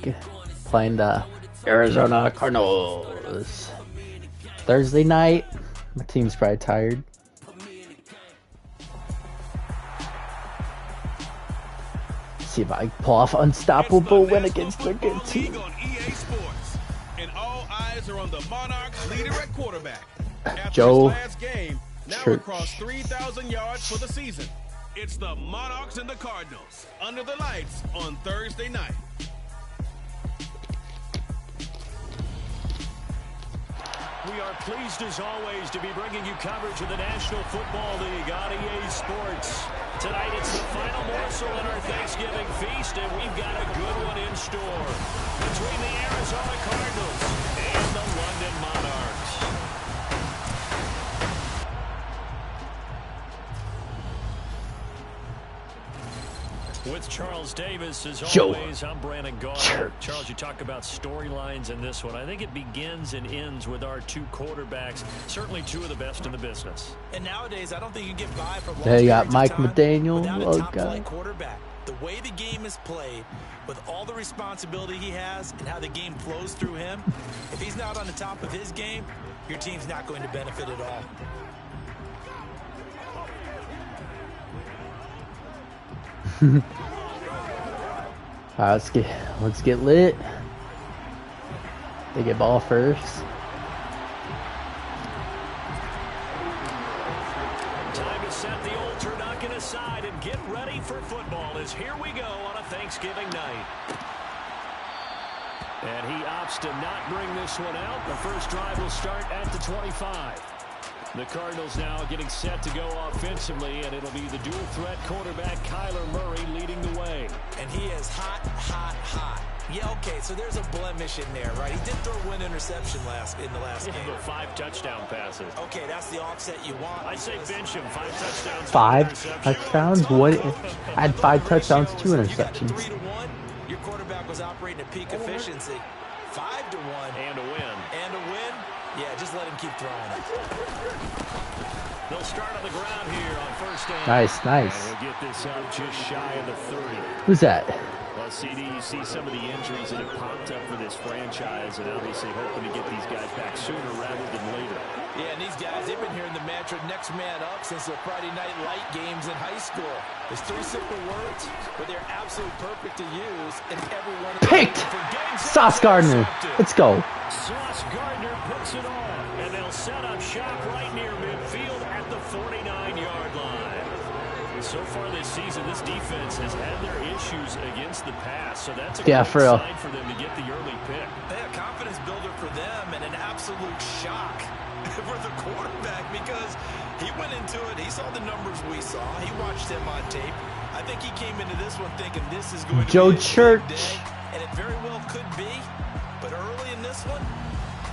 week, playing the Arizona Cardinals. Thursday night. My team's probably tired. See if I can pull off unstoppable win against their good team. And all eyes are on the Monarchs leader at quarterback. After Joe his last game, now across 3,000 yards for the season. It's the Monarchs and the Cardinals under the lights on Thursday night. We are pleased as always to be bringing you coverage of the National Football League on EA Sports. Tonight it's the final morsel in our Thanksgiving feast, and we've got a good one in store between the Arizona Cardinals and the London Monarchs. With Charles Davis, as always, I'm Brandon Gaudin. Charles, you talk about storylines in this one. I think it begins and ends with our two quarterbacks, certainly two of the best in the business. And nowadays, I don't think you can get by for long They got Mike time McDaniel. without a Oh, top-flight God. quarterback. The way the game is played, with all the responsibility he has and how the game flows through him, if he's not on the top of his game, your team's not going to benefit at all. Alright, let's get lit. They get ball first. Time to set the old turducken aside and get ready for football as here we go on a Thanksgiving night. And he opts to not bring this one out. The first drive will start at the 25. The Cardinals now getting set to go offensively, and it'll be the dual-threat quarterback Kyler Murray leading the way. And he is hot, hot, hot. Yeah, okay, so there's a blemish in there, right? He did throw one interception in the last game. But 5 touchdown passes. Okay, that's the offset you want. I say bench him. 5 touchdowns. 5 touchdowns? What? I had 5 touchdowns, 2 interceptions. 3-1. Your quarterback was operating at peak efficiency. 5-1. And a win. And a win? Yeah, just let him keep throwing it. They'll start on the ground here on first down. Nice, nice. And he'll get this up just shy of the 30. Who's that? Well, CD, you see some of the injuries that have popped up for this franchise, and obviously hoping to get these guys back sooner rather than later. Yeah, and these guys, they've been hearing the mantra next man up since the Friday night light games in high school. There's 3 simple words, but they're absolutely perfect to use, and everyone picked. Sauce Gardner. Let's go. Sauce Gardner puts it on, and they'll set up shop right near midfield at the 49-yard line. So far this season, this defense has had their issues against the pass, so that's a great sign for them to get the early pick. They a confidence builder for them and an absolute shock for the quarterback because he went into it. He saw the numbers we saw. He watched him on tape. I think he came into this one thinking this is going to Joe be a Church. big day, and it very well could be. But early in this one,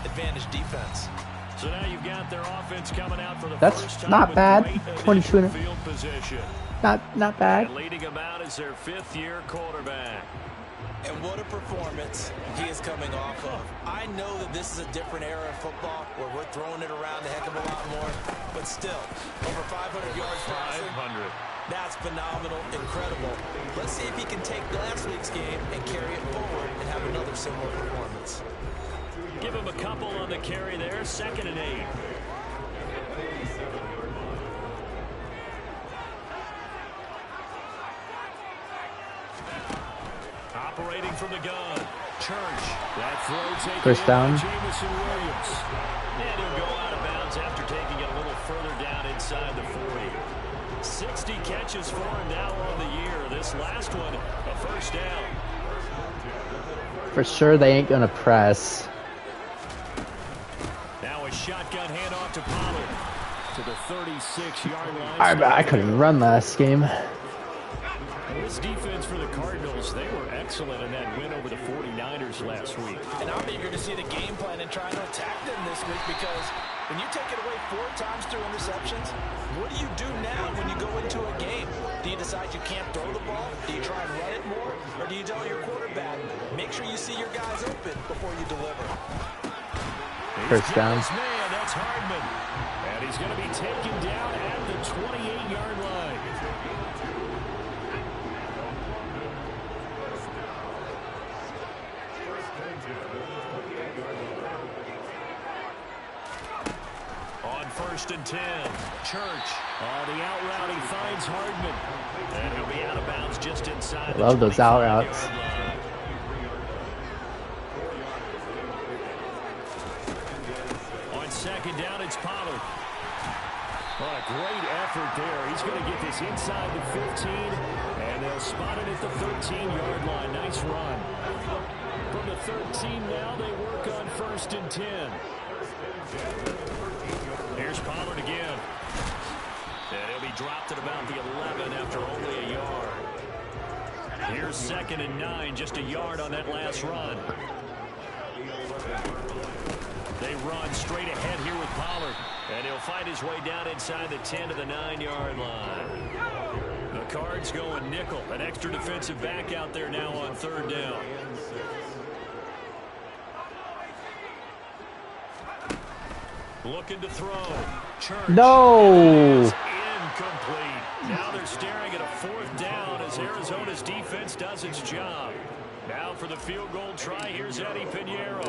advantage defense. So now you've got their offense coming out for the That's first time. not bad. 22 field position. Not bad. And leading them out is their 5th-year quarterback. And what a performance he is coming off of. I know that this is a different era of football where we're throwing it around a heck of a lot more, but still, over 500 yards passing. 500. That's phenomenal, incredible. Let's see if he can take last week's game and carry it forward and have another similar performance. Give him a couple on the carry there, 2nd and 8. Operating from the gun. Church. That throw taken First down. Jamison Williams. And he'll go out of bounds after taking it a little further down inside the 40. 60 catches for him now on the year. This last one, a first down. For sure they ain't gonna press. Now a shotgun handoff to Pollard to the 36-yard line. I couldn't even run last game. This defense for the Cardinals, they were excellent in that win over the 49ers last week. And I'm eager to see the game plan and trying to attack them this week because when you take it away 4 times through interceptions, what do you do now when you go into a game? Do you decide you can't throw the ball? Do you try and run it more? Or do you tell your quarterback, make sure you see your guys open before you deliver? First down. Man, that's Hardman. And he's going to be taken down at the 28-yard line. On 1st and 10, Church. The out route, he finds Hardman. And he'll be out of bounds just inside the 25-yard line. Love those out routes. On 2nd down, it's Pollard. What a great effort there. He's going to get this inside the 15, and they'll spot it at the 13-yard line. Nice run. From the 13 now, they work on 1st and 10. Here's Pollard again. And he'll be dropped at about the 11 after only a yard. Here's 2nd and 9, just a yard on that last run. They run straight ahead here with Pollard. And he'll fight his way down inside the 10 to the 9-yard line. The Cards going nickel. An extra defensive back out there now on 3rd down. Looking to throw. Church. No! Incomplete. Now they're staring at a 4th down as Arizona's defense does its job. Now for the field goal try, here's Eddie Pinheiro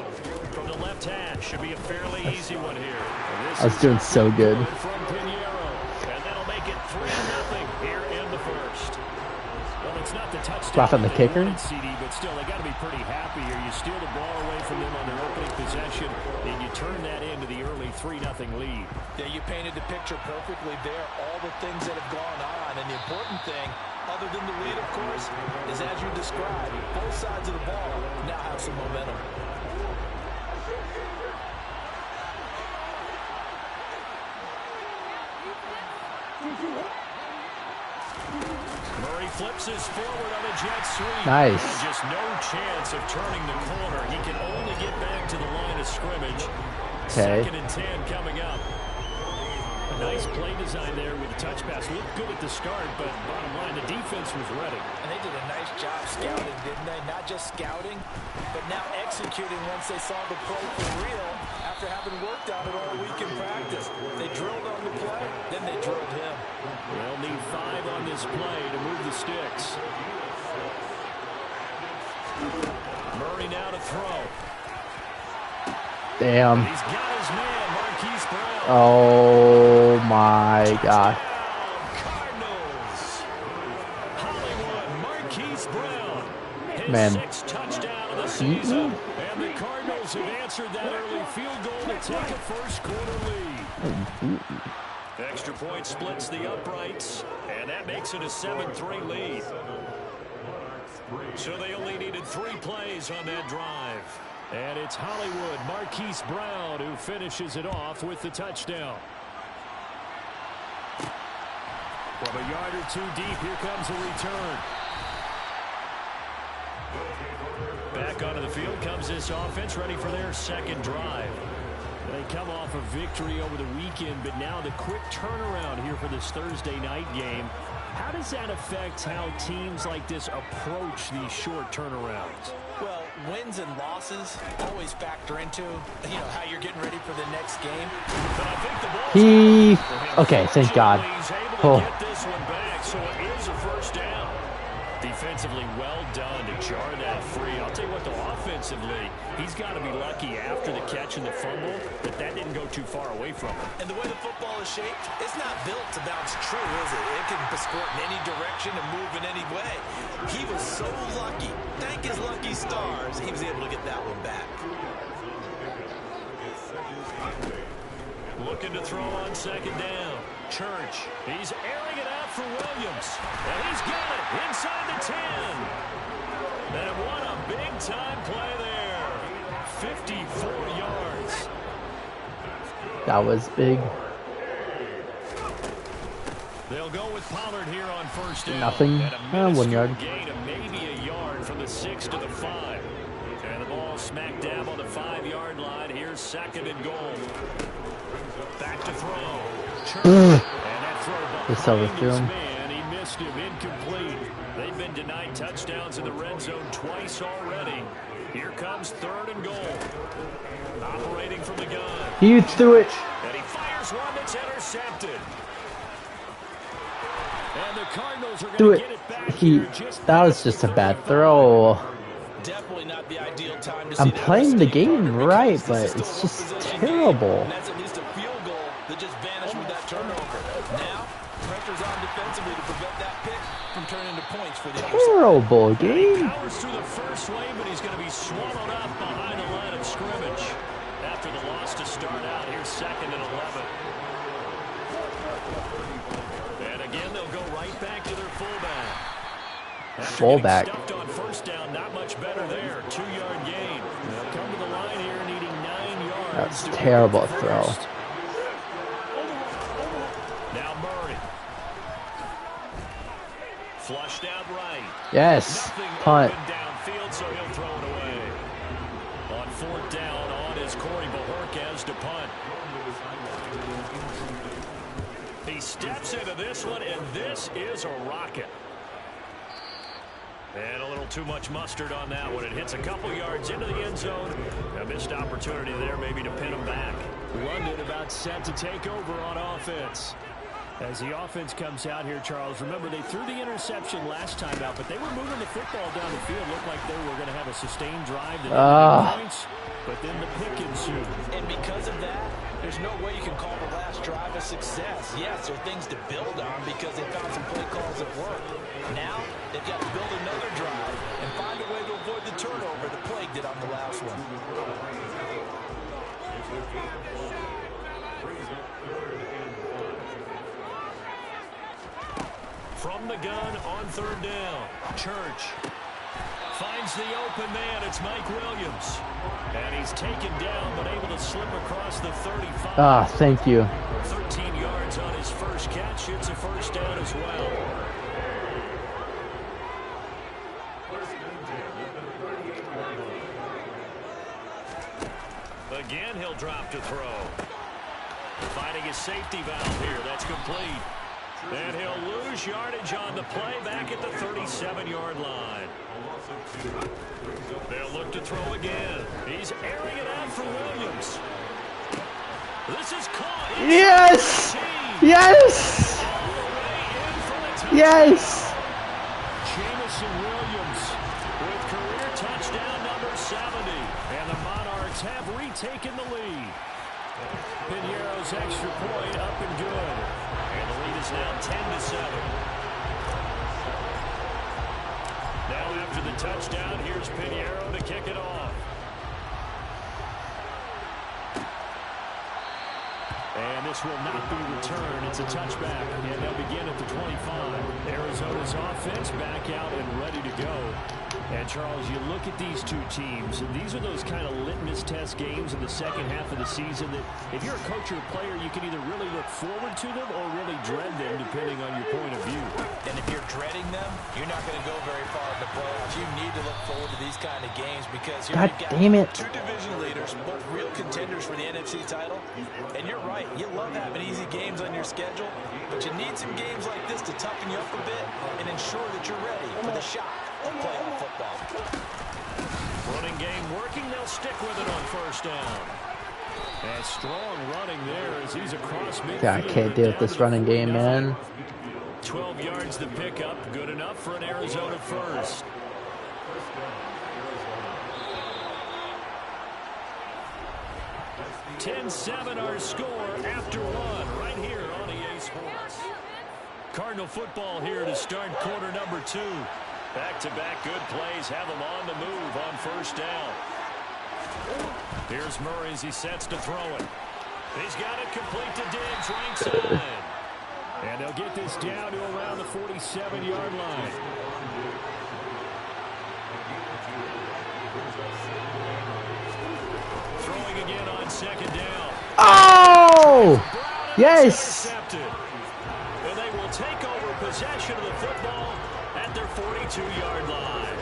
from the left hash. Should be a fairly easy one here. I was doing so good. From Pinheiro, and that'll make it 3-0 here in the first. Well, it's not the touchdown. Dropping the kicker. CD, but still, they got to be pretty happy here. You steal the ball away from them on their opening possession, and you turn that into the early 3-0 lead. Yeah, you painted the picture perfectly there. All the things that have gone on, and the important thing, other than the lead, of course, is as you described, both sides of the ball now have some momentum. Murray flips his forward on a jet sweep. Nice. And just no chance of turning the corner. He can only get back to the line of scrimmage. Okay. 2nd and 10 coming up. A nice play design there with the touch pass. Looked good at the start, but bottom line, the defense was ready. And they did a nice job scouting, didn't they? Not just scouting, but now executing once they saw the play for real after having worked on it all week in practice. They drilled on the play, then they drilled him. They'll need 5 on this play to move the sticks. Murray now to throw. Damn. He's got his man, Marquise Brown. Oh my God. Cardinals. Hollywood, Marquise Brown. His Man. 6th touchdown of the season. And the Cardinals have answered that early field goal to take a first quarter lead. Extra point splits the uprights, and that makes it a 7-3 lead. So they only needed 3 plays on that drive. And it's Hollywood, Marquise Brown, who finishes it off with the touchdown. From a yard or 2 deep, here comes a return. Back onto the field comes this offense, ready for their 2nd drive. They come off a victory over the weekend, but now the quick turnaround here for this Thursday night game. How does that affect how teams like this approach these short turnarounds? Well, wins and losses always factor into, how you're getting ready for the next game. But I think the ball's Okay, thank God. He's able to Oh. get this one back, so it is a first down. Defensively well done to jar that free. I'll tell you what, though, offensively, he's got to be lucky after the catch and the fumble that didn't go too far away from him. And the way the football is shaped, it's not built to bounce true, is it? It can squirt in any direction and move in any way. He was so lucky. Thank his lucky stars, he was able to get that one back. Looking to throw on 2nd down. Church. He's airing it out for Williams. And he's got it inside the 10. And what a big-time play there. 54 yards. That was big. They'll go with Pollard here on 1st down. Nothing. And a 1 yard. gain of maybe a yard from the 6 to the 5. And the ball smack dab on the 5-yard line. Here's 2nd and goal. Back to throw. And that throw Just overthrew him. man, he missed him, incomplete. They've been denied touchdowns in the red zone twice already. Here comes 3rd and goal. Operating from the gun. He threw it. And he fires one that's intercepted. And the Cardinals are Do going it. to get it back here. That was just a bad throw. Definitely not the ideal time to see I'm that playing the mistake, game partner, right, because but this is it's still a just one-possession terrible. game, and that's at least a field goal that just vanished with that turnover. Now, pressure's on defensively to prevent that pick from turning into points for the other side. Terrible He game. powers through the first wave, but he's going to be swallowed up behind the line of scrimmage. After the loss to start out, here's 2nd and 11. And again, they'll go right back to their fullback. Fullback. Stuffed on first down, not much better there. 2-yard gain. They'll come to the line here needing 9 yards. That's a terrible throw. Now Murray. Flushed out right. Yes. Punt. Downfield, so he'll throw it away. On 4th down, on is Corey Bajorquez to punt. He steps into this one, and this is a rocket. And a little too much mustard on that one. It hits a couple yards into the end zone. A missed opportunity there maybe to pin him back. London about set to take over on offense. As the offense comes out here, Charles, remember they threw the interception last time out, but they were moving the football down the field. Looked like they were going to have a sustained drive that ended points, but then the pick ensued. And because of that, there's no way you can call the last drive a success. Yes, there are things to build on because they found some play calls that work. Now, they've got to build another drive and find a way to avoid the turnover the plague did on the last one. From the gun on 3rd down, Church finds the open man. It's Mike Williams. And he's taken down, but able to slip across the 35. Ah, thank you. 13 yards on his first catch. It's a first down as well. Again, he'll drop to throw. Finding his safety valve here. That's complete. And he'll lose yardage on the play back at the 37-yard line. They'll look to throw again. He's airing it out for Williams. This is caught. Yes! Yes! Yes! Jamison Williams with career touchdown number 70. And the Monarchs have retaken the lead. Piñeiro's extra point up and good. And the lead is now 10-7. Now after the touchdown, here's Piñeiro to kick it off. And this will not be returned. It's a touchback. And they'll begin at the 25. Arizona's offense back out and ready to go. And, Charles, you look at these two teams, and these are those kind of litmus test games in the second half of the season that if you're a coach or a player, you can either really look forward to them or really dread them, depending on your point of view. And if you're dreading them, you're not going to go very far in the playoffs. You need to look forward to these kind of games because here God you've got damn it. two division leaders, both real contenders for the NFC title. And you're right, you love having easy games on your schedule, but you need some games like this to toughen you up a bit and ensure that you're ready for the shock of playoff football. Running game working. They'll stick with it on first down. And strong running there as he's across midfield. God, I can't deal with this running game, man. 12 yards to pick up. Good enough for an Arizona first. (10-7) our score after one right here on EA Sports. Cardinal football here to start quarter number 2. Back-to-back good plays have them on the move on first down. Here's Murray as he sets to throw it. He's got it complete to Diggs right side. And they'll get this down to around the 47-yard line. Throwing again on second down. Oh! Yes! And they will take over possession of the football at their 42-yard line.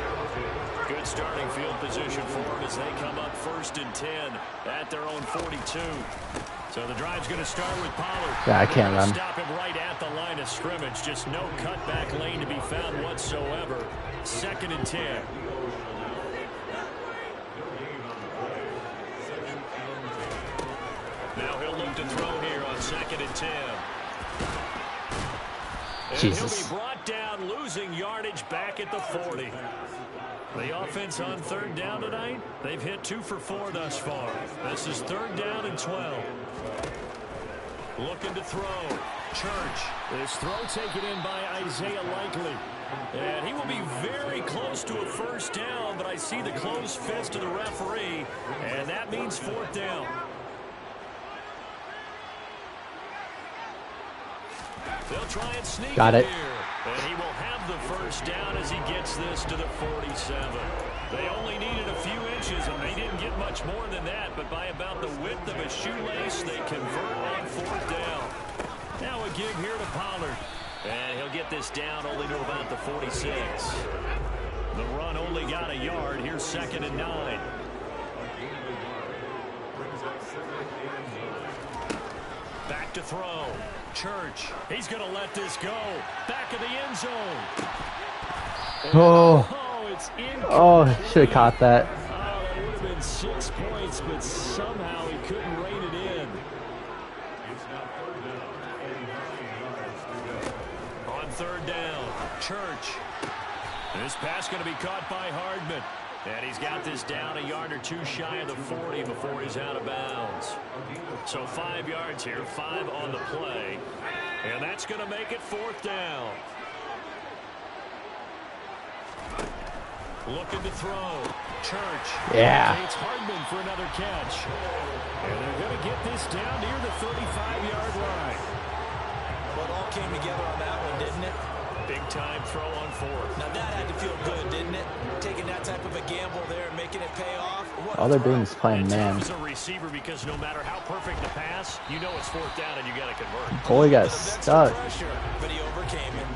Good starting field position for them as they come up 1st and 10 at their own 42. So the drive's going to start with Pollard. Yeah, I can't run. Stop him right at the line of scrimmage. Just no cutback lane to be found whatsoever. 2nd and 10. Now he'll look to throw here on 2nd and 10. And Jesus. he'll be brought down, losing yardage back at the 40. The offense on third down tonight, they've hit 2 for 4 thus far. This is 3rd down and 12. Looking to throw. Church. This throw taken in by Isaiah Likely. And he will be very close to a first down, but I see the closed fist of the referee, and that means 4th down. They'll try and sneak Got it. here. And he will have the first down as he gets this to the 47. They only needed a few inches, and they didn't get much more than that, but by about the width of a shoelace, they convert on 4th down. Now a give here to Pollard. And he'll get this down only to about the 46. The run only got a yard. Here's 2nd and 9. Back to throw. Church. He's going to let this go. Back of the end zone. It's incomplete. Should have caught that. That would have been 6 points, but somehow he couldn't rein it in. On 3rd down, Church. This pass going to be caught by Hardman. And he's got this down a yard or 2 shy of the 40 before he's out of bounds. So 5 yards here, 5 on the play. And that's going to make it 4th down. Looking to throw. Church. Yeah. It's Hardman for another catch. And they're going to get this down near the 35-yard line. Well, it all came together on that one, didn't it? Big-time throw on 4th. Now that had to feel good, didn't it? Taking that type of a gamble there and making it pay off. All they're doing is playing man. As a receiver, because no matter how perfect the pass, you know it's 4th down and you got to convert. Boy got stuck. Pressure, but he overcame it.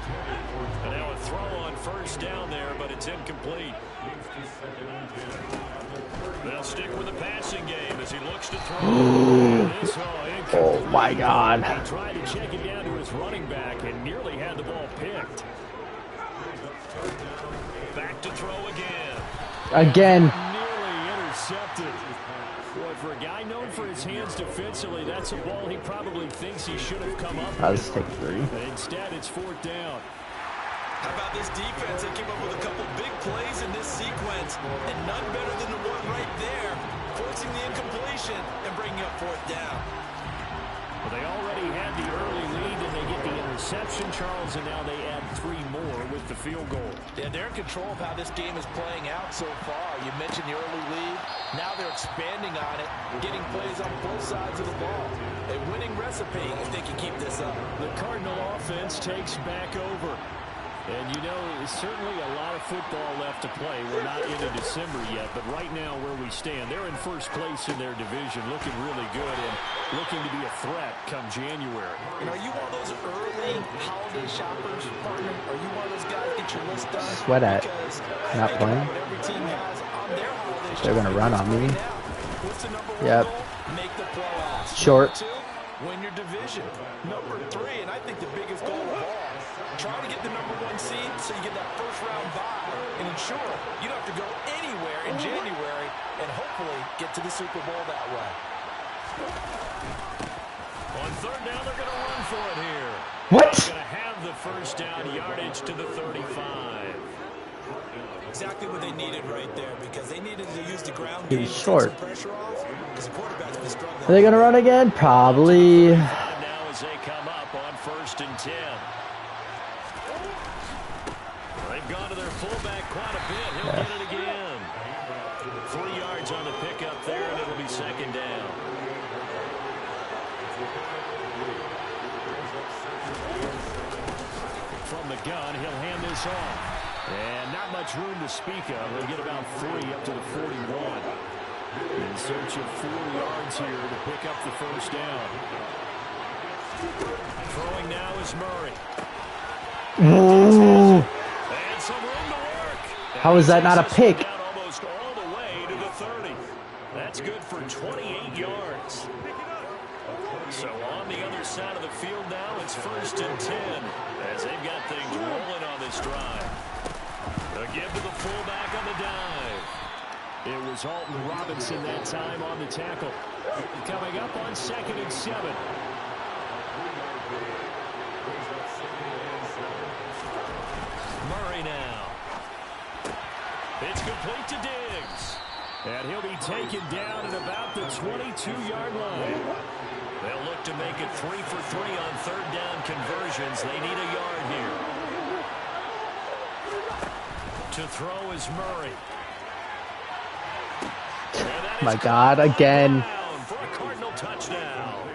And now a throw on 1st down there, but it's incomplete. They'll stick with the passing game as he looks to throw. Oh my God. He tried to check it down to his running back and nearly had the ball picked. Back to throw Again. nearly intercepted. Boy, for a guy known for his hands defensively, that's a ball he probably thinks he should have come up Let's take 3. Instead, it's 4th down. How about this defense? They came up with a couple big plays in this sequence, and none better than the one right there, forcing the incompletion and bringing up 4th down. Well, they already had the early lead, and they get the interception, Charles, and now they add 3 more with the field goal. Yeah, they're in control of how this game is playing out so far. You mentioned the early lead. Now they're expanding on it, getting plays on both sides of the ball. A winning recipe if they can keep this up. The Cardinal offense takes back over. And, you know, there's certainly a lot of football left to play. We're not into December yet, but right now where we stand, they're in first place in their division, looking really good and looking to be a threat come January. And are you one of those early holiday shoppers, partner? Are you one of those guys get your list done? Sweat at. Not playing. Every team has on their holiday They're going to run on me. What's the number 1 Yep. goal? Make the playoffs. Short. Number 2, win your division. Number 3, and I think the biggest goal of all, try to get the number 1 seed so you get that first-round bye and ensure you don't have to go anywhere in January and hopefully get to the Super Bowl that way. On 3rd down, they're going to run for it here. What? They're going to have the first down yardage to the 35. Exactly what they needed right there because they needed to use the ground He game was to short. take some pressure off because the quarterback's been struggling. Are they going to run again? Probably. Now as they come up on 1st and 10. They've gone to their fullback quite a bit. He'll get it again. 3 yards on the pickup there, and it'll be 2nd down. From the gun, he'll hand this off. And not much room to speak of. He'll get about 3 up to the 41. In search of 4 yards here to pick up the first down. Throwing now is Murray. Ooh. And some room to work. How is that not a pick? Down almost all the way to the 30. That's good for 28 yards. So on the other side of the field now, it's 1st and 10 as they've got things rolling on this drive. A give to the fullback on the dive. It was Alton Robinson that time on the tackle. Coming up on 2nd and 7. Murray now. It's complete. complete to Diggs. And he'll be taken down at about the 22-yard line. They'll look to make it 3 for 3 on third down conversions. They need a yard here. To throw is Murray. My God, again. For a Cardinal touchdown.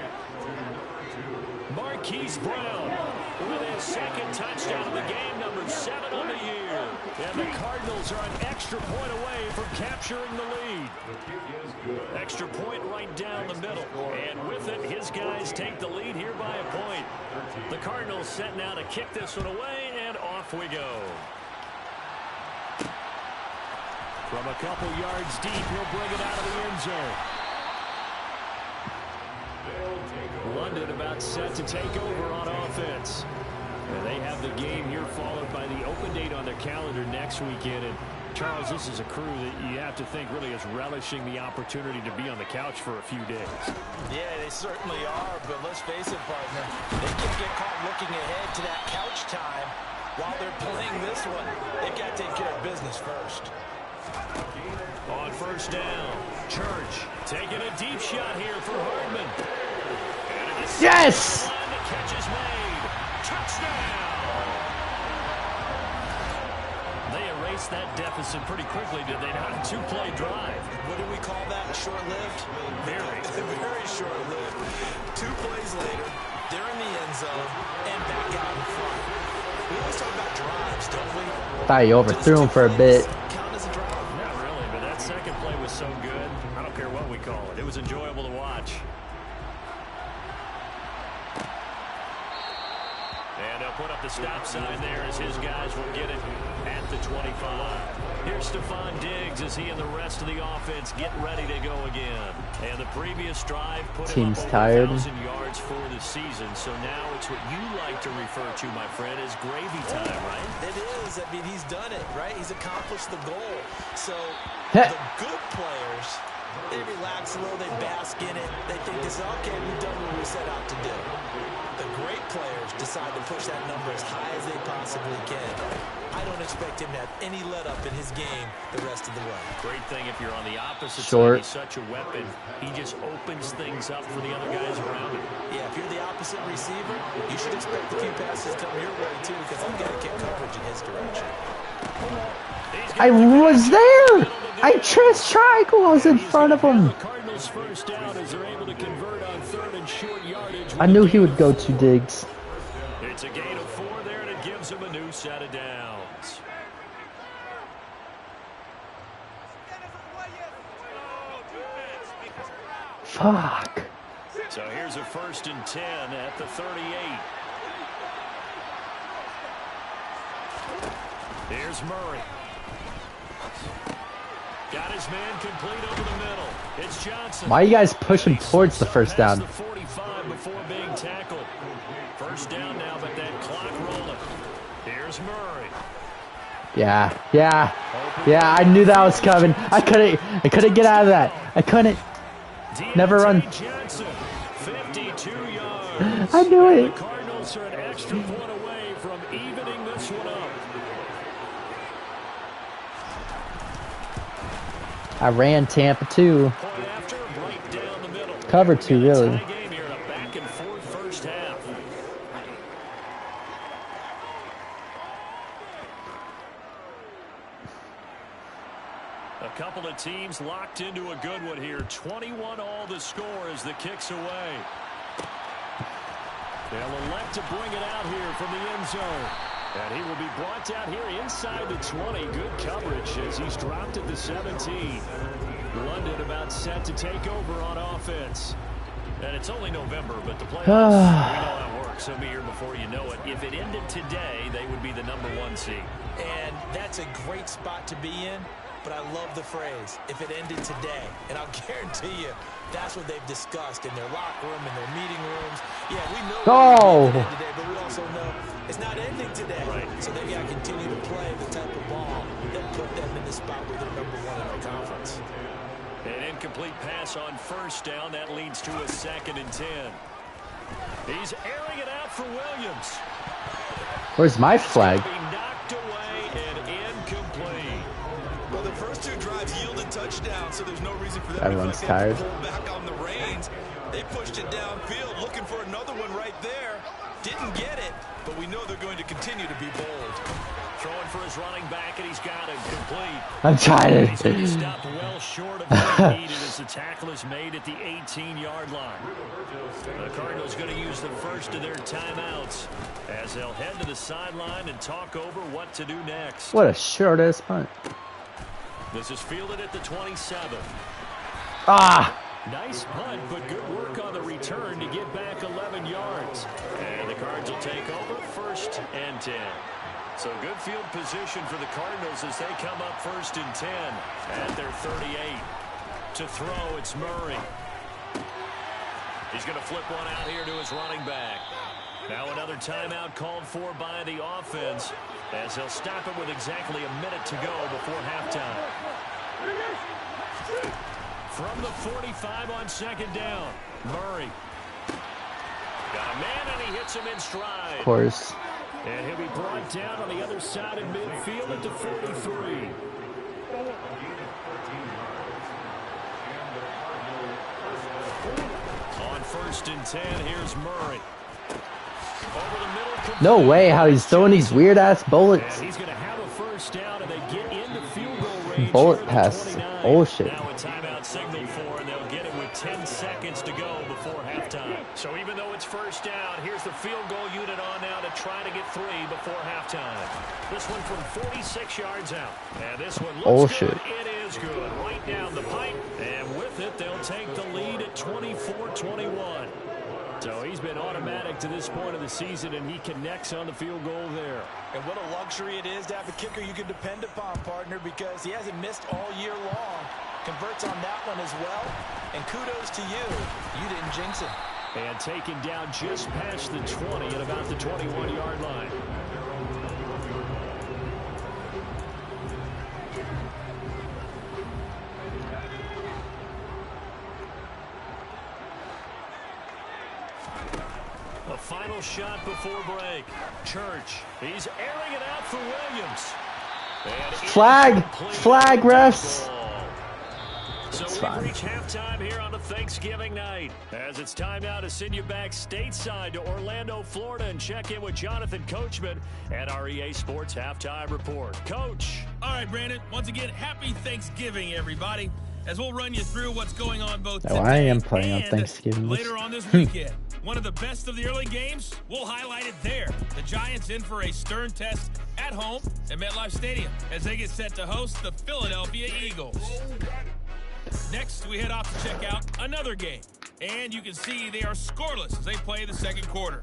Marquise Brown with his second touchdown of the game, number 7 on the year. And the Cardinals are an extra point away from capturing the lead. Extra point right down the middle. And with it, his guys take the lead here by a point. The Cardinals set now to kick this one away, and off we go. From a couple yards deep, he'll bring it out of the end zone. London about set to take over on offense. And they have the game here followed by the open date on their calendar next weekend. And Charles, this is a crew that you have to think really is relishing the opportunity to be on the couch for a few days. Yeah, they certainly are, but let's face it, partner. They can get caught looking ahead to that couch time while they're playing this one. They've got to take care of business first. On first down, Church taking a deep shot here for Hardman. Yes! The catch is made. Touchdown! They erased that deficit pretty quickly, did they not? A two-play drive. What do we call that? Short-lived? Very. Very short-lived. 2 plays later, they're in the end zone and back out in front. We always talk about drives, don't we? Thought you overthrew him for a bit. Count as a drive? Not really, but that second play was so good. I don't care what we call it. It was enjoyable to watch. And they'll put up the stop sign there as his guys will get it at the 25. Here's Stephon Diggs as he and the rest of the offense get ready to go again. And the previous drive put Team's him up tired. over 1,000 yards for the season. So now it's what you like to refer to, my friend, as gravy time, right? It is. I mean, he's done it, right? He's accomplished the goal. So Heh. the good players, they relax a little, they bask in it. They think this is, okay, we've done what we set out to do. The great players decide to push that number as high as they possibly can. I don't expect him to have any let-up in his game the rest of the way. Great thing if you're on the opposite Short. side. He's such a weapon. He just opens things up for the other guys around him. Yeah, if you're the opposite receiver, you should expect a few passes coming your way, too, because I've got to get coverage in his direction. I was there! I trust triangle was in front of him. Cardinals first down as they're able to convert on third and short yardage. I knew he would go to Diggs. It's a gain of 4 there, and it gives him a new set of downs. Fuck. So here's a 1st and 10 at the 38. Here's Murray. Got his man complete over the middle. It's Johnson. Why are you guys pushing towards the first down? The 45 before being tackled. First down now, but that clock rolling. Here's Murray. Yeah. I knew that was coming. I couldn't get out of that. I couldn't. Never run. Johnson, 52 yards. I knew it. The Cardinals are an extra point away from evening this one up. I ran Tampa too. Point after, right down the middle. Cover 2 really. Tie game here in a back and forth first half. A couple of teams locked into a good one here. 21 all the score as the kick's away. They'll elect to bring it out here from the end zone. And he will be brought out here inside the 20. Good coverage as he's dropped at the 17. London about set to take over on offense. And it's only November, but the playoffs, we know how it works. They'll be here before you know it. If it ended today, they would be the #1 seed. And that's a great spot to be in. But I love the phrase, if it ended today. And I'll guarantee you, that's what they've discussed in their locker room, in their meeting rooms. Yeah, we know it's today, but we also know it's not ending today. Right. So they've got to continue to play the type of ball that put them in the spot where they're #1 in our conference. An incomplete pass on first down. That leads to a 2nd and 10. He's airing it out for Williams. Where's my flag? Be knocked away and incomplete. Well, the first so there's no reason for them Everyone's to feel like tired. they have to pull back on the reins. They pushed it downfield, looking for another one right there. Didn't get it, but we know they're going to continue to be bold. Throwing for his running back, and he's got it complete. I'm tired. He's going to be stopped well short of what he needed as the tackle is made at the 18-yard line. The Cardinals going to use the first of their timeouts as they'll head to the sideline and talk over what to do next. What a short-ass punt. This is fielded at the 27. Ah! Nice punt, but good work on the return to get back 11 yards. And the Cards will take over 1st and 10. So good field position for the Cardinals as they come up 1st and 10 at their 38. To throw, it's Murray. He's going to flip one out here to his running back. Now another timeout called for by the offense as he'll stop it with exactly a minute to go before halftime. From the 45 on 2nd down, Murray. Got a man, and he hits him in stride. Of course. And he'll be brought down on the other side of midfield at the 43. On 1st and 10, here's Murray. Over the middle. No way how he's throwing these weird-ass bullets. And he's going to have a first down, and they get into field goal range. Bullet pass. Bullshit. Now a timeout signaled for, and they'll get it with 10 seconds to go before halftime. So even though it's first down, here's the field goal unit on now to try to get 3 before halftime. This one from 46 yards out. And this one looks good. It is good. Right down the pipe. And with it, they'll take the lead at 24-21. So he's been automatic to this point of the season, and he connects on the field goal there. And what a luxury it is to have a kicker you can depend upon, partner, because he hasn't missed all year long. Converts on that one as well. And kudos to you. You didn't jinx it. And taken down just past the 20 at about the 21-yard line. A final shot before break. Church. He's airing it out for Williams. And Flag, refs. So we've reached halftime here on a Thanksgiving night. As it's time now to send you back stateside to Orlando, Florida, and check in with Jonathan Coachman at our EA Sports Halftime Report. Coach. All right, Brandon. Once again, happy Thanksgiving, everybody. As we'll run you through what's going on both today I am playing on Thanksgiving. later on this weekend. One of the best of the early games, we'll highlight it there. The Giants in for a stern test at home at MetLife Stadium as they get set to host the Philadelphia Eagles. Next, we head off to check out another game. And you can see they are scoreless as they play the second quarter.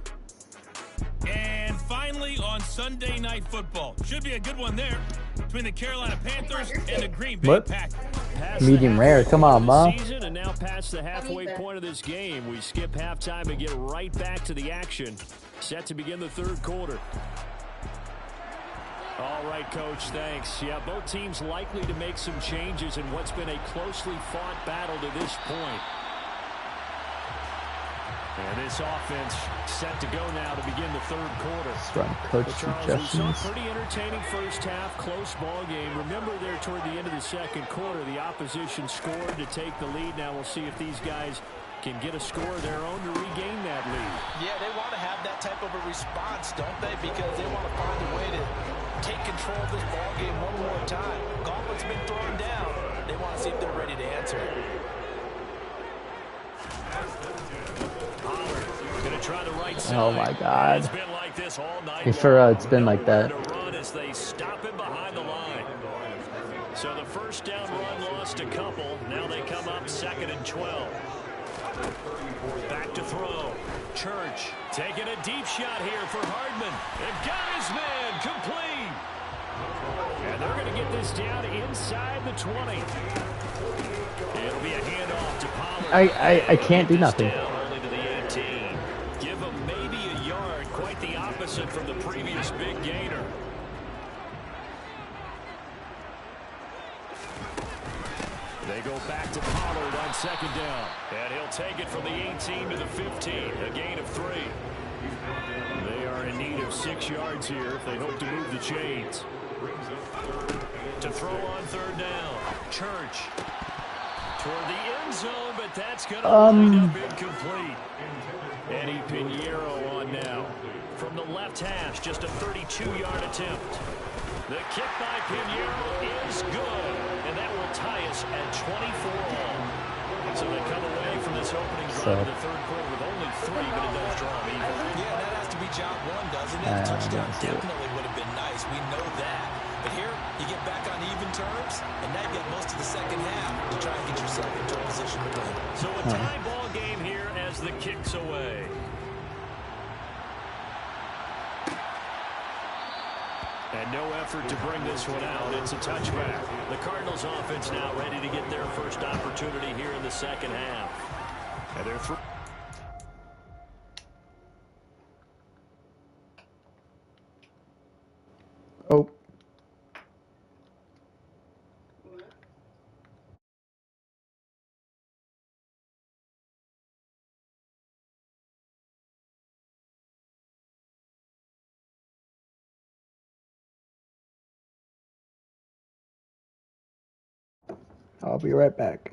And finally, on Sunday Night Football. Should be a good one there between the Carolina Panthers and the Green Bay Packers. Medium rare. Come on, Mom. And now past the halfway point of this game, we skip halftime and get right back to the action. Set to begin the third quarter. All right, Coach, thanks. Yeah, both teams likely to make some changes in what's been a closely fought battle to this point. And this offense set to go now to begin the third quarter. Let's run coach Charles, we saw a suggestions. pretty entertaining first half, close ball game. Remember there toward the end of the second quarter, the opposition scored to take the lead. Now we'll see if these guys can get a score of their own to regain that lead. Yeah, they want to have that type of a response, don't they? Because they want to find a way to take control of this ball game one more time. Gauntlet's been thrown down. They want to see if they're ready to answer it. Going to try the right side. Oh my God. It's been like this all night. It's been like that. Run as they stop him behind the line. So the first down run lost a couple. Now they come up 2nd and 12. Back to throw. Church taking a deep shot here for Hardman. They've got his man complete. And they're going to get this down inside the 20. It'll be a handoff to Pollard. I can't do nothing. Only to the 18. Give him maybe a yard. Quite the opposite from the previous big gainer. They go back to Pollard on 2nd down. And he'll take it from the 18 to the 15. A gain of 3. They are in need of 6 yards here if they hope to move the chains. To throw on 3rd down. Church. Toward the end zone, but that's going to wind up incomplete. Eddie Pinheiro on now. From the left hash, just a 32-yard attempt. The kick by Pinheiro is good, and that will tie us at 24 all. So they come away from this opening drive in the third quarter with only 3, but it does draw them even. Yeah, that has to be job one, doesn't it? A touchdown definitely would have been nice. We know that. But here, you get back on even terms, and now you get most of the second half to try and get yourself into a position to win. So a tie ball game here as the kick's away. And no effort to bring this one out. It's a touchback. The Cardinals offense now ready to get their first opportunity here in the second half. And they're through. Oh. I'll be right back.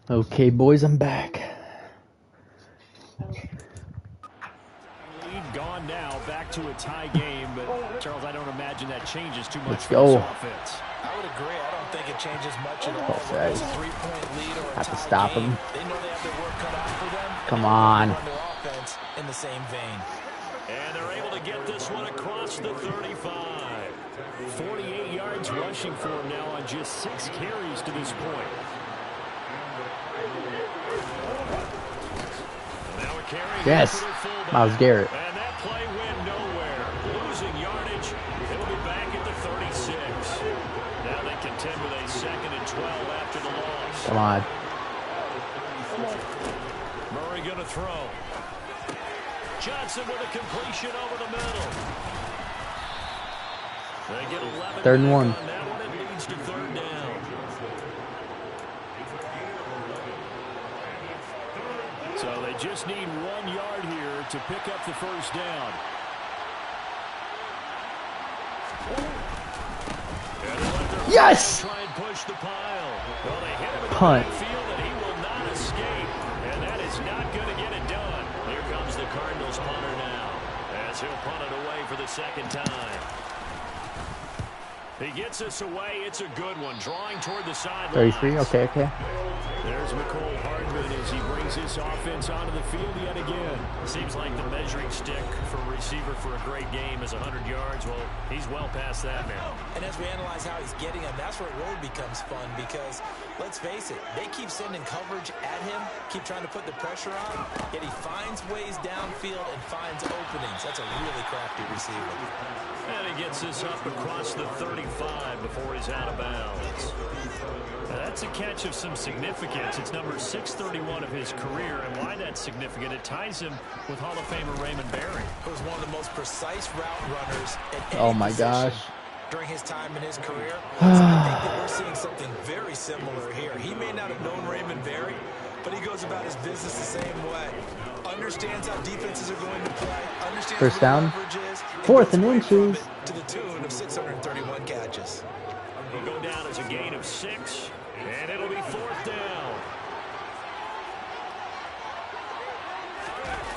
Okay, boys, I'm back. Lead gone now, back to a tie game, but Charles, I don't imagine that changes too much Let's for go. this offense. I would agree. I don't think it changes much at all. Both Whether it's a sides. 3-point lead or a Have to tie stop game, him. they know they have their work cut out for them. Come on. Run their offense in the same vein. And they're able to get this one across the 35. 48 yards rushing for him now on just 6 carries to this point. Now a carry. Yes, Myles Garrett. And that play went nowhere. Losing yardage. It'll be back at the 36. Now they contend with a 2nd and 12 after the loss. Come on. Murray going to throw. Johnson with a completion over the middle. They get 11 3rd and 1. on that one. It leads to 3rd down. So they just need 1 yard here to pick up the 1st down. Yes! Try and push the pile. Well, they hit him in Punt. the backfield, and he will not escape. And that is not going to get it done. Here comes the Cardinals punter now, as he'll punt it away for the 2nd time. He gets us away. It's a good one. Drawing toward the sideline. 33, okay. There's McCole Hardman as he brings this offense onto the field yet again. Seems like the measuring stick for a receiver for a great game is 100 yards. Well, he's well past that now. And as we analyze how he's getting them, that's where it really becomes fun because, let's face it, they keep sending coverage at him, keep trying to put the pressure on, yet he finds ways downfield and finds openings. That's a really crafty receiver. And he gets this up across the 35 before he's out of bounds. Now that's a catch of some significance. It's number 631 of his career, and why that's significant, it ties him with Hall of Famer Raymond Berry. He was one of the most precise route runners at any Oh my position gosh. during his time in his career. So I think that we're seeing something very similar here. He may not have known Raymond Berry, but he goes about his business the same way. Understands how defenses are going to play. Understands First what down. leverage is. 4th and inches. To the tune of 631 catches. He'll go down as a gain of 6, and it'll be 4th down.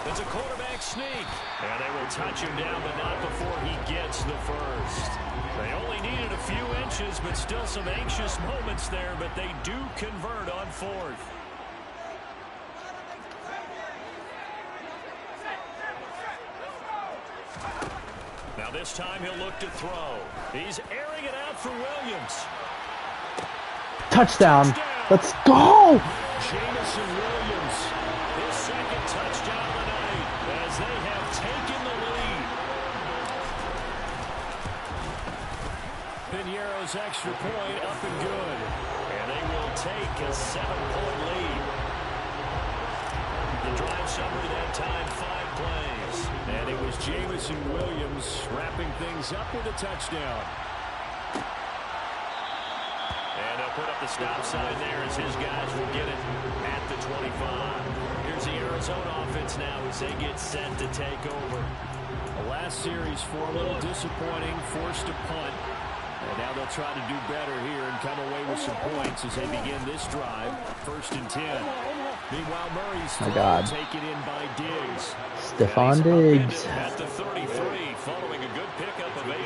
It's a quarterback sneak. And they will touch him down, but not before he gets the first. They only needed a few inches, but still some anxious moments there, but they do convert on 4th. Now this time he'll look to throw. He's airing it out for Williams. Touchdown. Let's go! Jamison Williams, his 2nd touchdown of the night as they have taken the lead. Piñeiro's extra point up and good. And they will take a 7-point lead. The drive summary that time, 5 plays. And it was Jamison Williams wrapping things up with a touchdown. And he'll put up the stop sign there as his guys will get it at the 25. Here's the Arizona offense now as they get set to take over. The last series for a little disappointing, forced to punt. And now they'll try to do better here and come away with some points as they begin this drive. 1st and 10. Meanwhile, Murray's throw taken in by Diggs. Stephon Diggs. At the 33, following a good pickup of 8.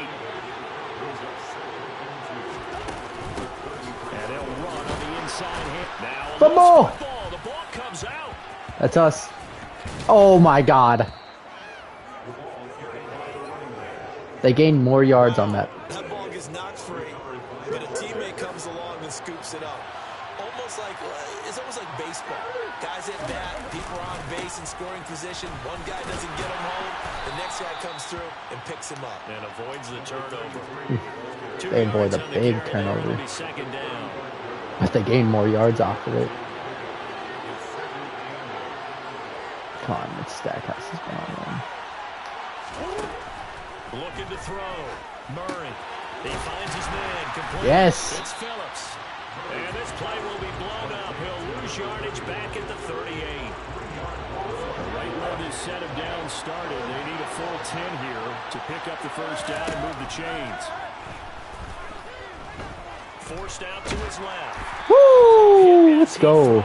And they'll run on the inside hit. Now, Football! The ball comes out. That's us. Oh my god. They gained more yards on that. That ball gets knocked free, but a teammate comes along and scoops it up. It's almost like baseball. Guys at bat, people are on base in scoring position. One guy doesn't get him home. The next guy comes through and picks him up. And avoids the turnover. They avoid a big turnover. 2nd down. But they gained more yards off of it. Come on, it's Stackhouse is going on. Looking to throw. Murray. He finds his man. Complete. Yes. It's Phillips. And this play will be blown up. He'll lose yardage back at the 38. Right where this set of downs started, they need a full 10 here to pick up the 1st down and move the chains. Forced out to his left. Woo! Let's go. They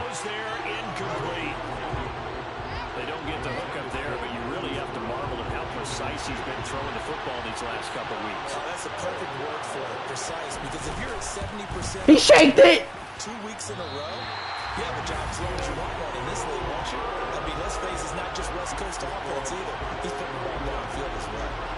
don't get the hook up there, but you really have to marvel at how precise he's been throwing the football these last couple weeks. Oh, that's a perfect word for it, precise, because if you're at 70%... He shaked it! 2 weeks in a row, you have a job as long as you want one in this league, won't you? I mean, let's face it, it's not just West Coast offense either. He's putting the ball downfield as well.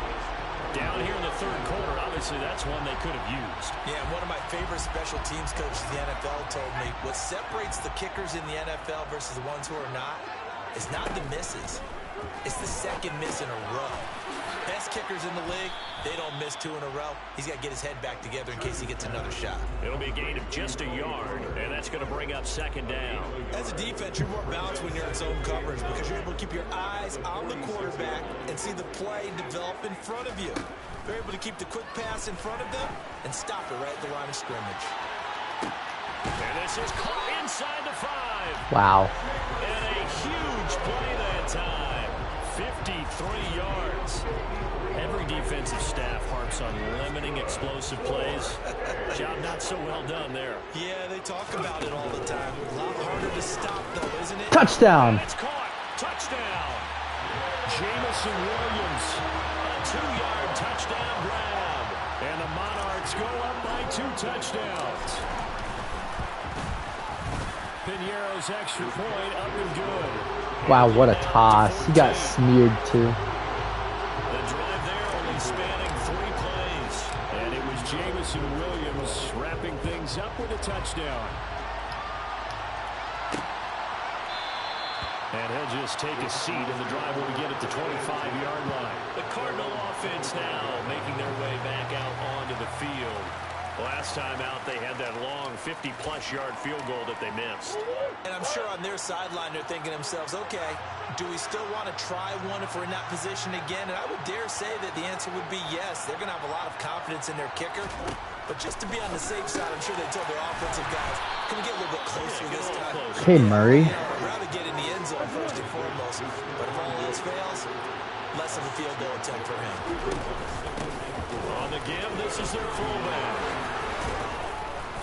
Down here in the third quarter, obviously that's one they could have used. Yeah, one of my favorite special teams coaches in the NFL told me what separates the kickers in the NFL versus the ones who are not is not the misses. It's the second miss in a row. Best kickers in the league, they don't miss 2 in a row. He's got to get his head back together in case he gets another shot. It'll be a gain of just a yard, and that's going to bring up second down. As a defense, you're more balanced when you're in zone coverage because you're able to keep your eyes on the quarterback and see the play develop in front of you. You're able to keep the quick pass in front of them and stop it right at the line of scrimmage. And this is caught inside the 5. Wow. And a huge play that time. 53 yards. Every defensive staff harps on limiting explosive plays. Job not so well done there. Yeah, they talk about it all the time. A lot harder to stop, though, isn't it? Touchdown. It's caught. Touchdown. Jamison Williams. A 2-yard touchdown grab. And the Monarchs go up by 2 touchdowns. Piñeiro's extra point up and good. Wow, what a toss. He got smeared too. The drive there only spanning 3 plays. And it was Jamison Williams wrapping things up with a touchdown. And he'll just take a seat, and the drive will begin at the 25-yard line. The Cardinal offense now making their way back out onto the field. Last time out, they had that long 50-plus yard field goal that they missed. And I'm sure on their sideline, they're thinking to themselves, okay, do we still want to try one if we're in that position again? And I would dare say that the answer would be yes. They're going to have a lot of confidence in their kicker. But just to be on the safe side, I'm sure they told their offensive guys, can we get a little bit closer this time? Hey, Murray. I'd rather get in the end zone first and foremost. But if all else fails, less of a field goal attempt for him. On the give, this is their fullback.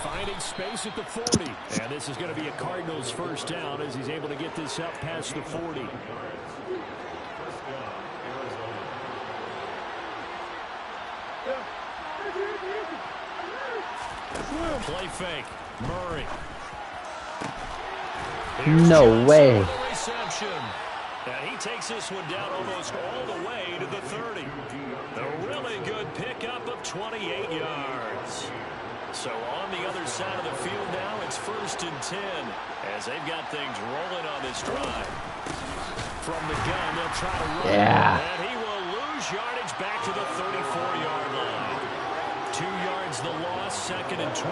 Finding space at the 40. And this is going to be a Cardinals first down as he's able to get this up past the 40. Play fake. Murray. No way. Reception. And he takes this one down almost all the way to the 30. A really good pickup of 28 yards. So on the other side of the field now, it's 1st and 10 as they've got things rolling on this drive. From the gun, they'll try to run. Yeah. And he will lose yardage back to the 34-yard line. 2 yards the loss, 2nd and 12.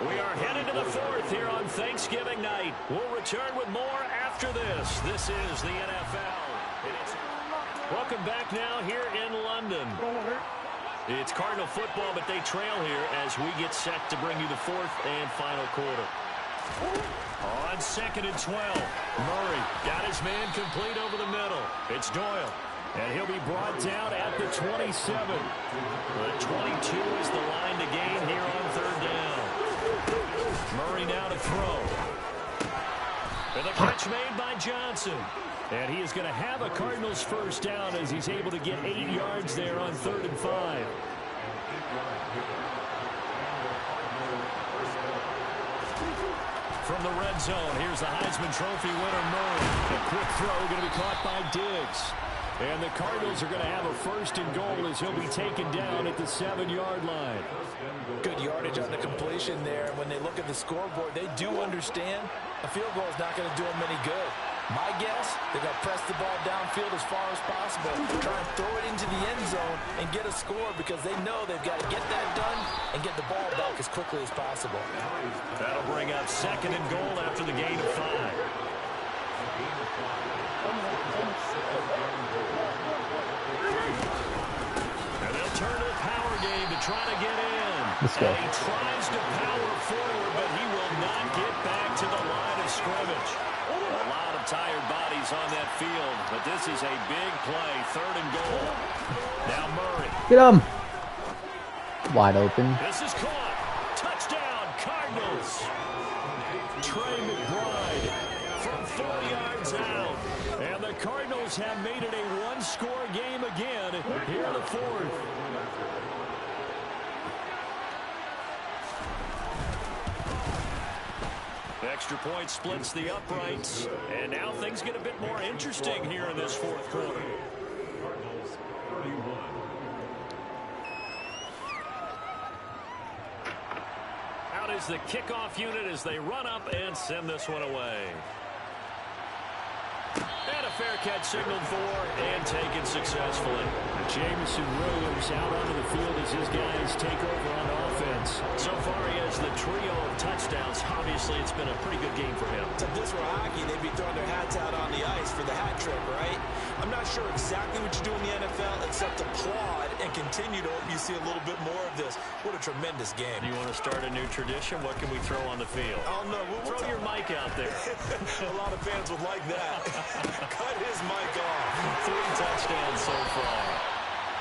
We are headed to the 4th here on Thanksgiving night. We'll return with more after this. This is the NFL. Welcome back now here in London. It's Cardinal football, but they trail here as we get set to bring you the 4th and final quarter. On 2nd and 12, Murray got his man complete over the middle. It's Doyle, and he'll be brought down at the 27. The 22 is the line to gain here on 3rd down. Murray now to throw. And the catch made by Johnson. And he is going to have a Cardinals first down as he's able to get 8 yards there on 3rd and 5. From the red zone, here's the Heisman Trophy winner, Murray. A quick throw going to be caught by Diggs. And the Cardinals are going to have a 1st and goal as he'll be taken down at the 7-yard line. Good yardage on the completion there. When they look at the scoreboard, they do understand a field goal is not going to do them any good. My guess, they're going to press the ball downfield as far as possible, try and throw it into the end zone and get a score because they know they've got to get that done and get the ball back as quickly as possible. That'll bring up 2nd and goal after the gain of 5. And they'll turn to the power game to try to get in. Let's go. And he tries to power forward, but he will not get back to the line of scrimmage. A lot of tired bodies on that field, but this is a big play, 3rd and goal. Now Murray. Get him. Wide open. This is caught. Touchdown, Cardinals. Trey McBride from 4 yards out. And the Cardinals have made it a one-score game again here in the fourth. Extra point splits the uprights. And now things get a bit more interesting here in this fourth quarter. Out is the kickoff unit as they run up and send this one away. And a fair catch signaled for and taken successfully. Jamison Williams out onto the field as his guys take over on offense. So far he has the trio of touchdowns. Obviously it's been a pretty good game for him. If this were hockey, they'd be throwing their hats out on the ice for the hat trick, right? I'm not sure exactly what you do in the NFL except applaud and continue to hope you see a little bit more of this. What a tremendous game. Do you want to start a new tradition? What can we throw on the field? Oh, no. Throw your mic out there. A lot of fans would like that. Cut his mic off. 3 touchdowns so far.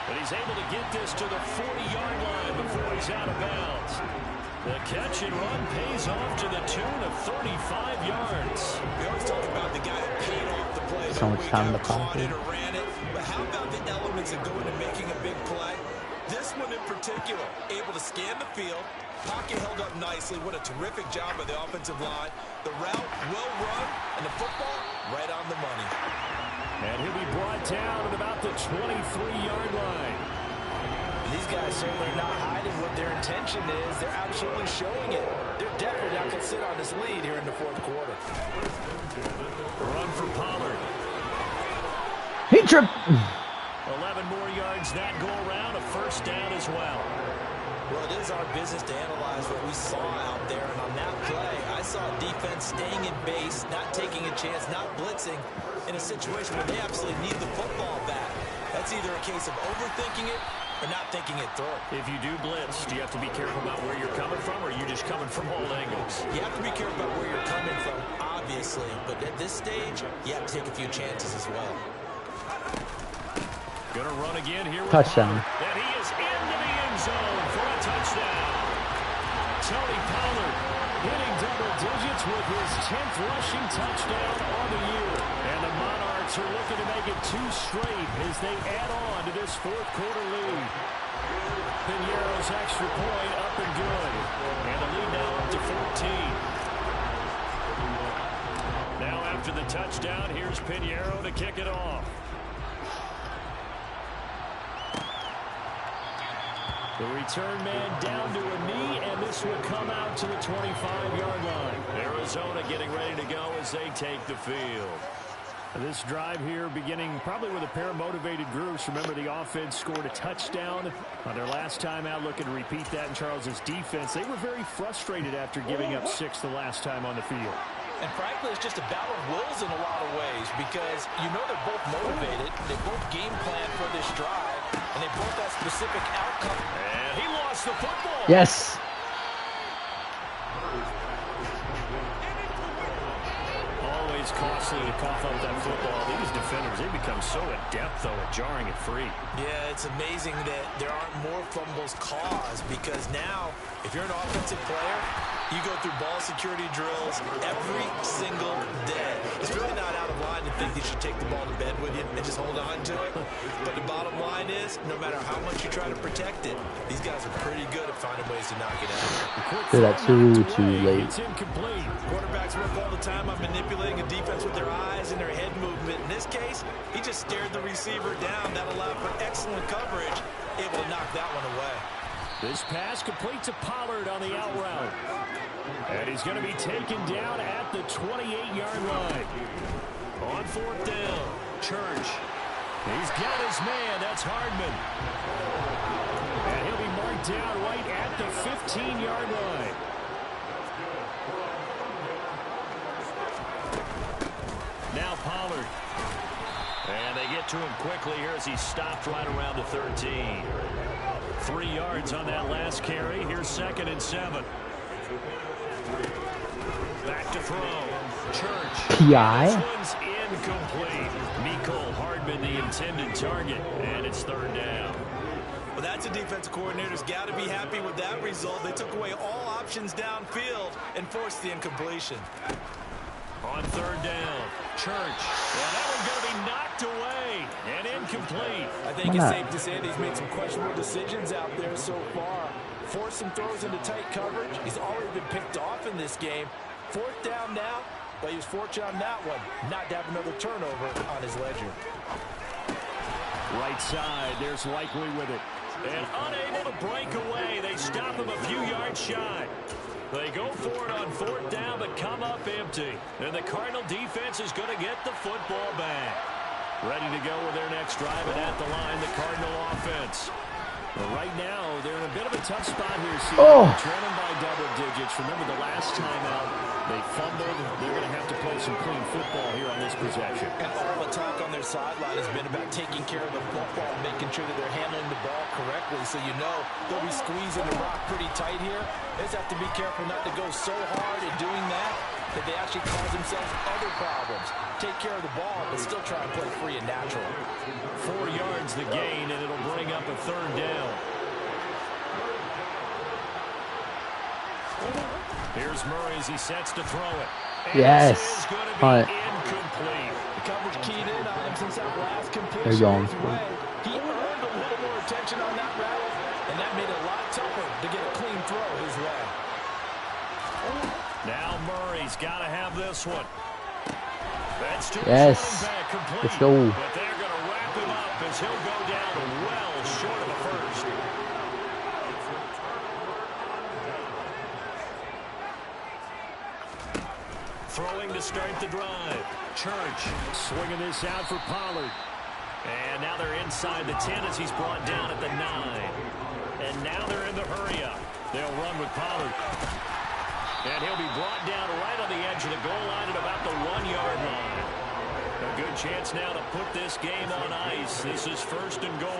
But he's able to get this to the 40-yard line before he's out of bounds. The catch and run pays off to the tune of 35 yards. We always talk about the guy that paid off the play. So much time in the pocket. Ran it. But how about the elements that go into making a big play? This one in particular, able to scan the field. Pocket held up nicely. What a terrific job by the offensive line. The route well run, and the football right on the money. And he'll be brought down at about the 23-yard line. These guys certainly are not hiding what their intention is. They're absolutely showing it. They're definitely not going to sit on this lead here in the fourth quarter. Run for Pollard. He tripped. 11 more yards that go around. A first down as well. Well, it is our business to analyze what we saw out there. And on that play, I saw defense staying in base, not taking a chance, not blitzing in a situation where they absolutely need the football back. That's either a case of overthinking it or not thinking it through. If you do blitz, do you have to be careful about where you're coming from, or are you just coming from all angles? You have to be careful about where you're coming from, obviously. But at this stage, you have to take a few chances as well. Gonna run again here. Touchdown. And he is into the end zone for a touchdown. Tony Pollard hitting double digits with his 10th rushing touchdown on the year. And the Monarchs are looking to make it 2 straight as they add on to this fourth quarter lead. Piñeiro's extra point up and good. And the lead now up to 14. Now after the touchdown, here's Piñeiro to kick it off. The return man down to a knee, and this will come out to the 25-yard line. Arizona getting ready to go as they take the field. This drive here beginning probably with a pair of motivated groups. Remember, the offense scored a touchdown on their last time out. Looking to repeat that in Charles's defense. They were very frustrated after giving up 6 the last time on the field. And frankly, it's just a battle of wills in a lot of ways because you know they're both motivated. They both game plan for this drive, and they both have specific outcome. And he lost the football. Yes. Always costly to cough up that football. These defenders, they become so adept, though, at jarring it free. Yeah, it's amazing that there aren't more fumbles caused because now, if you're an offensive player, you go through ball security drills every single day. It's really not out of line to think you should take the ball to bed with you and just hold on to it. But the bottom line is, no matter how much you try to protect it, these guys are pretty good at finding ways to knock it out. Did that too late. It's incomplete. Quarterbacks work all the time on manipulating a defense with their eyes and their head movement. In this case, he just stared the receiver down. That allowed for excellent coverage, able to knock that one away. This pass complete to Pollard on the out route. And he's going to be taken down at the 28-yard line. On fourth down, Church. He's got his man. That's Hardman. And he'll be marked down right at the 15-yard line. Now Pollard. And they get to him quickly here as he stopped right around the 13. 3 yards on that last carry. Here's 2nd and 7. Back to throw. Church. PI. This one's incomplete. Mecole Hardman, the intended target, and it's 3rd down. Well, that's a defensive coordinator's got to be happy with that result. They took away all options downfield and forced the incompletion. On third down, Church. And that one's going to be knocked away and incomplete. I think it's safe to say that he's made some questionable decisions out there so far. Forced some throws into tight coverage. He's already been picked off in this game. Fourth down now, but he was fortunate on that one not to have another turnover on his ledger. Right side, there's Likely with it. And unable to break away. They stop him a few yards shy. They go for it on fourth down, but come up empty. And the Cardinal defense is going to get the football back. Ready to go with their next drive, and at the line, the Cardinal offense. But right now, they're in a bit of a tough spot here. Trailing by double digits. Remember the last time out, they fumbled. They're going to have to play some clean football here on this possession. And all the talk on their sideline has been about taking care of the football, making sure that they're handling the ball correctly. So you know they'll be squeezing the rock pretty tight here. They just have to be careful not to go so hard in doing that they actually cause themselves other problems. Take care of the ball, but still try and play free and natural. 4 yards the gain, and it'll bring up a third down. Here's Murray as he sets to throw it. And yes. This is going to be incomplete. The coverage keyed in on him since that last completion. They're going. He earned a little more attention on that route, and that made it a lot tougher to get a clean throw his way. Now Murray's got to have this one. That's to yes. Let's go. But they're going to wrap him up as he'll go down well short of a first. Throwing to start the drive. Church swinging this out for Pollard. And now they're inside the 10 as he's brought down at the 9. And now they're in the hurry-up. They'll run with Pollard. And he'll be brought down right on the edge of the goal line at about the 1-yard line. A good chance now to put this game on ice. This is first and goal.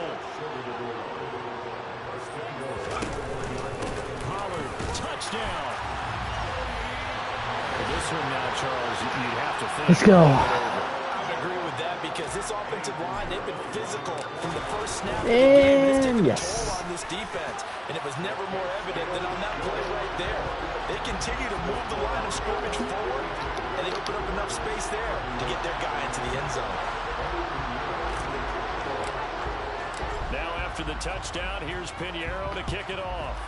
Pollard, touchdown. This one now, Charles, you'd have to think. Let's go. I agree with that because this offensive line, they've been physical from the first snap of the game. It's taken a toll on this defense, and it was never more evident than on that play right there. They continue to move the line of scrimmage forward, and they open up enough space there to get their guy into the end zone. Now after the touchdown, here's Pinheiro to kick it off.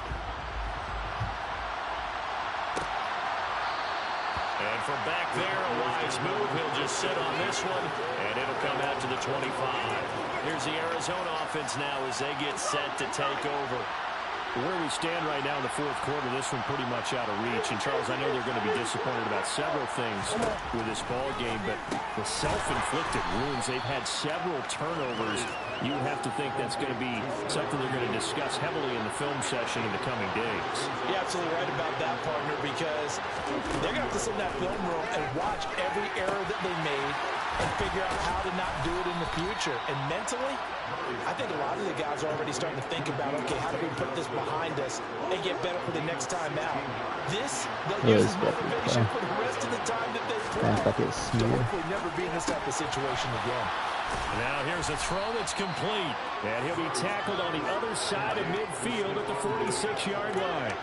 And from back there, a wise move. He'll just sit on this one, and it'll come out to the 25. Here's the Arizona offense now as they get set to take over. Where we stand right now in the fourth quarter, this one pretty much out of reach. And, Charles, I know they're going to be disappointed about several things with this ball game, but the self-inflicted wounds, they've had several turnovers. You would have to think that's going to be something they're going to discuss heavily in the film session in the coming days. You're absolutely right about that, partner, because they're going to have to sit in that film room and watch every error that they made and figure out how to not do it in the future. And mentally, I think a lot of the guys are already starting to think about, okay, how do we put this behind us and get better for the next time out? This, they'll use as motivation for the rest of the time that they play. To hopefully never be in this type of situation again. Now here's a throw that's complete. And he'll be tackled on the other side of midfield at the 46-yard line.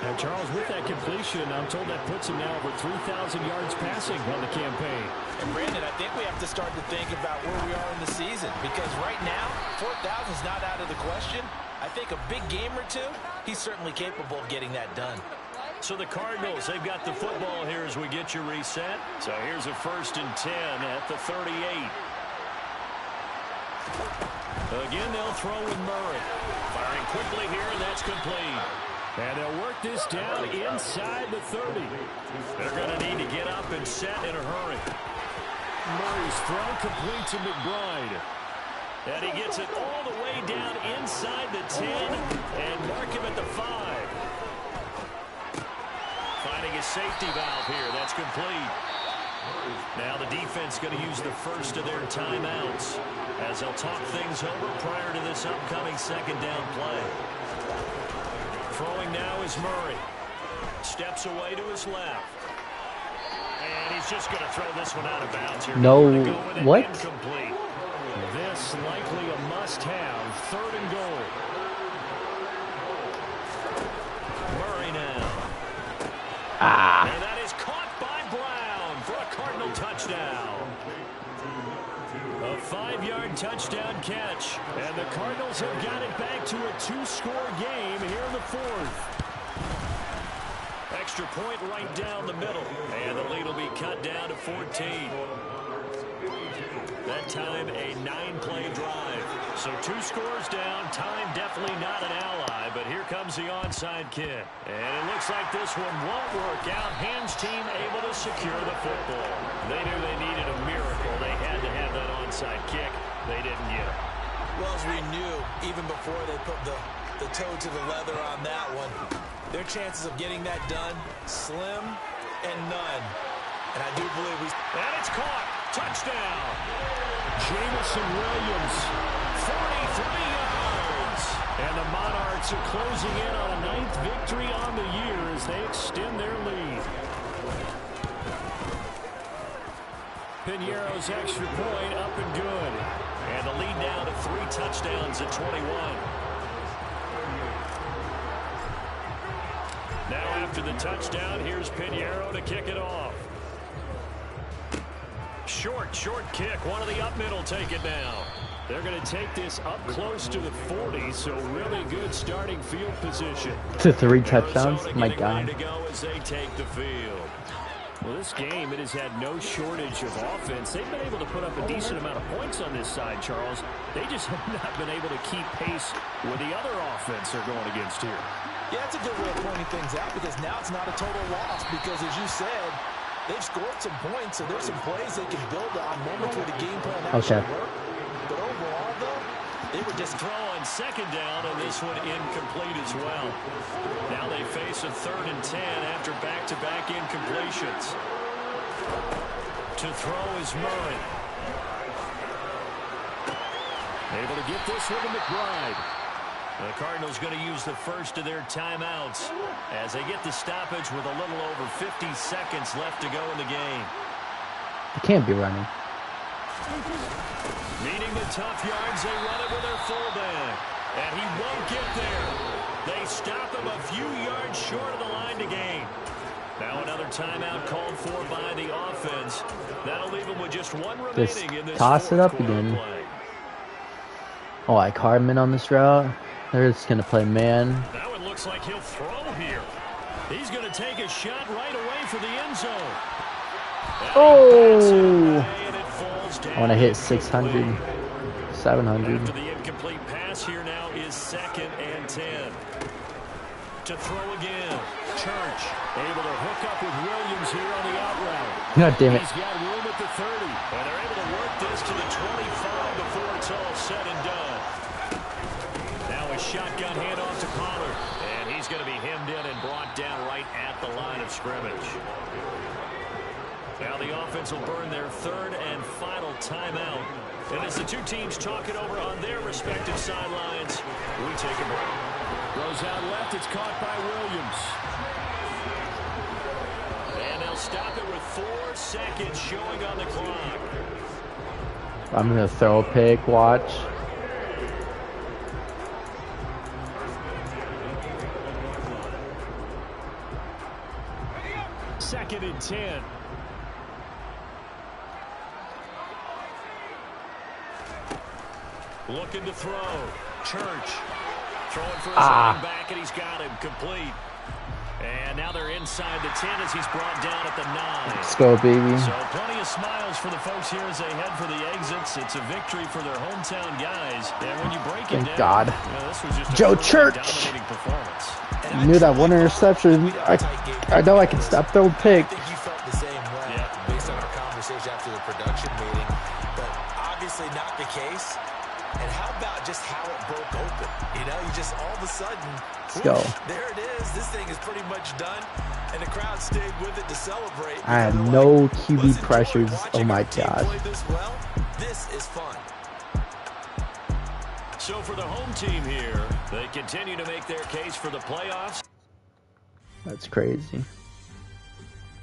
And Charles, with that completion, I'm told that puts him now over 3,000 yards passing on the campaign. And Brandon, I think we have to start to think about where we are in the season, because right now, 4,000 is not out of the question. I think a big game or two, he's certainly capable of getting that done. So the Cardinals, they've got the football here as we get you reset. So here's a 1st and 10 at the 38. Again, they'll throw with Murray. Firing quickly here, and that's complete. And they'll work this down inside the 30. They're going to need to get up and set in a hurry. Murray's throw complete to McBride. And he gets it all the way down inside the 10 and mark him at the 5. Finding a safety valve here. That's complete. Now the defense going to use the first of their timeouts as they'll talk things over prior to this upcoming second down play. Throwing now is Murray. Steps away to his left. And he's just going to throw this one out of bounds here. No, what? Incomplete. This likely a must-have. 3rd and goal. Murray now. And that is caught by Brown for a Cardinal touchdown. A 5-yard touchdown catch. And the Cardinals have got it back to a 2-score game here in the 4th. Extra point right down the middle. And the lead will be cut down to 14. That time a 9-play drive. So 2 scores down. Time definitely not an ally. But here comes the onside kick. And it looks like this one won't work out. Ham's team able to secure the football. They knew they needed a miracle. They had to have that onside kick. They didn't get it. Well, as we knew, even before they put the toe to the leather on that one, their chances of getting that done, slim and none. And I do believe And it's caught. Touchdown. Jamison Williams, 43 yards. And the Monarchs are closing in on a 9th victory on the year as they extend their lead. Piñeiro's extra point up and good. And the lead now to 3 touchdowns at 21. Now after the touchdown, here's Piñeiro to kick it off. Short kick. One of the up middle take it down. They're going to take this up close to the 40, so really good starting field position. To 3 touchdowns? My God. To go as they take the field. Well, this game, it has had no shortage of offense. They've been able to put up a decent amount of points on this side, Charles. They just have not been able to keep pace with the other offense they're going against here. Yeah, that's a good way of pointing things out because now it's not a total loss because, as you said, they've scored some points, so there's some plays they can build on moments where the game plan actually worked. But overall, though, they were just throwing 2nd down, and this one incomplete as well. Now they face a 3rd and 10 after back-to-back incompletions. To throw is Murray. Able to get this one to McBride. The Cardinals going to use the first of their timeouts as they get the stoppage with a little over 50 seconds left to go in the game. They can't be running. Needing the tough yards, they run it with their fullback. And he won't get there. They stop him a few yards short of the line to gain. Now another timeout called for by the offense. That'll leave him with just 1 remaining in this toss it up again. Play. Oh, like Hardman on this route. They're just going to play man. That one looks like he'll throw here. He's going to take a shot right away for the end zone. Oh! I want to hit 600, 700. After the incomplete pass, here now is 2nd and 10. To throw again. Church able to hook up with Williams here on the out route. God damn it. He's got room at the 30. And they're able to work this to the 25 before it's all said and done. Now a shotgun handoff to Pollard. And he's going to be hemmed in and brought down right at the line of scrimmage. Now the offense will burn their 3rd and final timeout. And as the 2 teams talk it over on their respective sidelines, we take a break. Goes out left. It's caught by Williams. And they'll stop it with 4 seconds showing on the clock. I'm going to throw a pick. Watch. Second and 10. Looking to throw. Church. Throwing for his running back, and he's got him complete. And now they're inside the 10 as he's brought down at the 9. Let's go, baby. So plenty of smiles for the folks here as they head for the exits. It's a victory for their hometown guys. And when you break it Thank down, God. this was just Joe a Church. dominating performance. I knew that one interception. I know I can stop throwing pick. I think you felt the same way based on our conversation after the production meeting. But obviously not the case. And how about just how it broke open? You know, you just all of a sudden, go. There it is. This thing is pretty much done. And the crowd stayed with it to celebrate. I had no QB pressures. Oh my God. This is fun. So for the home team here, they continue to make their case for the playoffs. That's crazy.